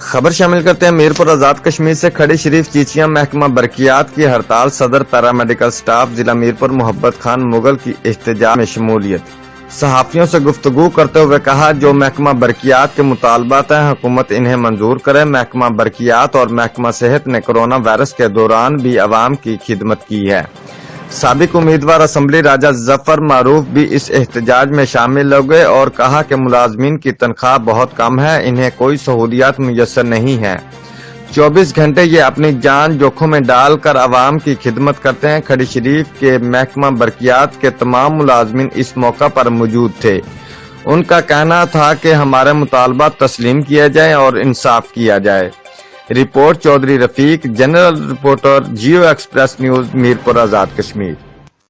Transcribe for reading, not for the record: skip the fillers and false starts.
خبر شامل کرتے ہیں میرپور آزاد کشمیر سے کھڑی شریف چیچیاں محکمہ برقیات کی ہڑتال، صدر پیرامیڈیکل سٹاف ضلع میرپور محبت خان مغل کی احتجاج میں شمولیت۔ صحافیوں سے گفتگو کرتے ہوئے کہا، جو محکمہ برقیات کے مطالبات ہیں حکومت انہیں منظور کرے۔ محکمہ برقیات اور محکمہ صحت نے کرونا وائرس کے دوران بھی عوام کی خدمت کی ہے۔ سابق امیدوار اسمبلی راجہ ظفر معروف بھی اس احتجاج میں شامل ہو گئے اور کہا کہ ملازمین کی تنخواہ بہت کم ہے، انہیں کوئی سہولیات میسر نہیں ہیں۔ 24 گھنٹے یہ اپنی جان جوکھم میں ڈال کر عوام کی خدمت کرتے ہیں۔ کھڑی شریف کے محکمہ برقیات کے تمام ملازمین اس موقع پر موجود تھے۔ ان کا کہنا تھا کہ ہمارے مطالبات تسلیم کیے جائیں اور انصاف کیا جائے۔ Report Chaudhry Rafiq, general reporter, Geo express news, Mirpur Azad Kashmir.